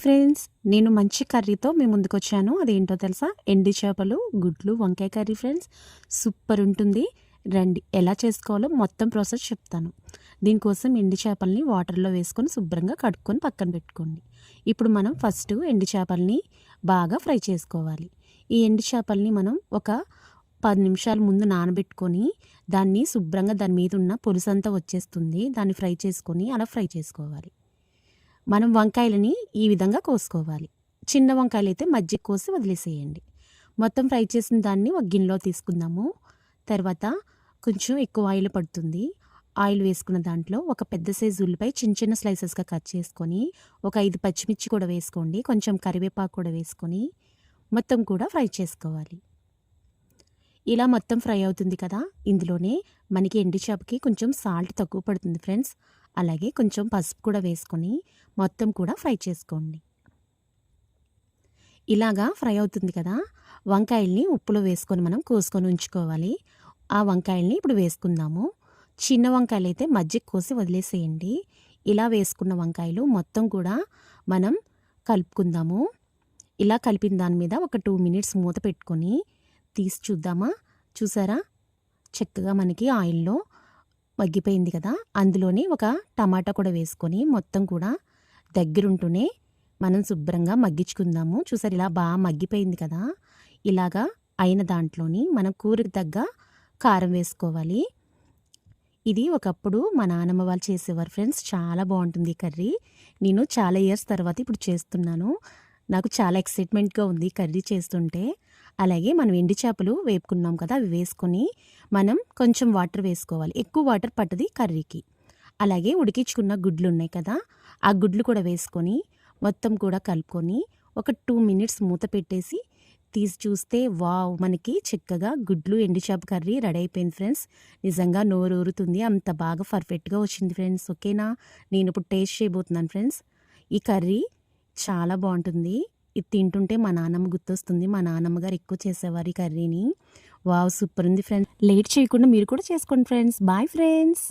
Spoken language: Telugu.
ఫ్రెండ్స్, నేను మంచి కర్రీతో మీ ముందుకొచ్చాను. అదేంటో తెలుసా? ఎండు చేపలు, గుడ్లు, వంకాయ కర్రీ ఫ్రెండ్స్. సూపర్ ఉంటుంది. రండి, ఎలా చేసుకోవాలో మొత్తం ప్రాసెస్ చెప్తాను. దీనికోసం ఎండు చేపల్ని వాటర్లో వేసుకొని శుభ్రంగా కడుక్కొని పక్కన పెట్టుకోండి. ఇప్పుడు మనం ఫస్ట్ ఎండు చేపల్ని బాగా ఫ్రై చేసుకోవాలి. ఈ ఎండు చేపల్ని మనం ఒక 10 నిమిషాల ముందు నానబెట్టుకొని దాన్ని శుభ్రంగా దాని మీద ఉన్న పులుసంతా వచ్చేస్తుంది. దాన్ని ఫ్రై చేసుకొని అలా ఫ్రై చేసుకోవాలి. మనం వంకాయలని ఈ విధంగా కోసుకోవాలి. చిన్న వంకాయలు అయితే మజ్జిగ కోసి వదిలేసేయండి. మొత్తం ఫ్రై చేసిన దాన్ని ఒక గిన్నెలో తీసుకుందాము. తర్వాత కొంచెం ఎక్కువ ఆయిల్ పడుతుంది. ఆయిల్ వేసుకున్న దాంట్లో ఒక పెద్ద సైజు ఉల్లిపాయ చిన్న చిన్న స్లైసెస్గా కట్ చేసుకొని, ఒక 5 పచ్చిమిర్చి కూడా వేసుకోండి. కొంచెం కరివేపాకు కూడా వేసుకొని మొత్తం కూడా ఫ్రై చేసుకోవాలి. ఇలా మొత్తం ఫ్రై అవుతుంది కదా, ఇందులోనే మనకి ఎండు చేపకి కొంచెం సాల్ట్ తక్కువ పడుతుంది ఫ్రెండ్స్. అలాగే కొంచెం పసుపు కూడా వేసుకొని మొత్తం కూడా ఫ్రై చేసుకోండి. ఇలాగా ఫ్రై అవుతుంది కదా, వంకాయల్ని ఉప్పులో వేసుకొని మనం కోసుకొని ఉంచుకోవాలి. ఆ వంకాయల్ని ఇప్పుడు వేసుకుందాము. చిన్న వంకాయలు అయితే మజ్జిగ కోసి వదిలేసేయండి. ఇలా వేసుకున్న వంకాయలు మొత్తం కూడా మనం కలుపుకుందాము. ఇలా కలిపిన దాని మీద ఒక 2 మినిట్స్ మూత పెట్టుకొని తీసి చూద్దామా? చూసారా, చక్కగా మనకి ఆయిల్లో మగ్గిపోయింది కదా. అందులోనే ఒక టమాటా కూడా వేసుకొని మొత్తం కూడా దగ్గరుంటూనే మనం శుభ్రంగా మగ్గించుకుందాము. చూసారు, ఇలా బాగా మగ్గిపోయింది కదా. ఇలాగా అయిన దాంట్లోని మనం కూరకు తగ్గ కారం వేసుకోవాలి. ఇది ఒకప్పుడు మా నాన్నమ్మ వాళ్ళు చేసేవారు ఫ్రెండ్స్. చాలా బాగుంటుంది కర్రీ. నేను చాలా ఇయర్స్ తర్వాత ఇప్పుడు చేస్తున్నాను. నాకు చాలా ఎక్సైట్మెంట్గా ఉంది కర్రీ చేస్తుంటే. అలాగే మనం ఎండు చేపలు వేపుకున్నాం కదా, అవి వేసుకొని మనం కొంచెం వాటర్ వేసుకోవాలి. ఎక్కువ వాటర్ పట్టది కర్రీకి. అలాగే ఉడికించుకున్న గుడ్లు ఉన్నాయి కదా, ఆ గుడ్లు కూడా వేసుకొని మొత్తం కూడా కలుపుకొని ఒక 2 మినిట్స్ మూత పెట్టేసి తీసి చూస్తే వావ్, మనకి చక్కగా గుడ్లు ఎండు చేప కర్రీ రెడీ అయిపోయింది ఫ్రెండ్స్. నిజంగా నోరు ఊరుతుంది, అంత బాగా పర్ఫెక్ట్గా వచ్చింది ఫ్రెండ్స్. ఓకేనా? నేను ఇప్పుడు టేస్ట్ చేయబోతున్నాను ఫ్రెండ్స్. ఈ కర్రీ చాలా బాగుంటుంది. ఇది తింటుంటే మా నాన్నమ్మ గుర్తొస్తుంది. మా నాన్నమ్మ గారు ఎక్కువ చేసేవారు ఈ కర్రీని. వావ్, సూపర్ ఉంది ఫ్రెండ్స్. లేట్ చేయకుండా మీరు కూడా చేసుకోండి ఫ్రెండ్స్. Bye friends.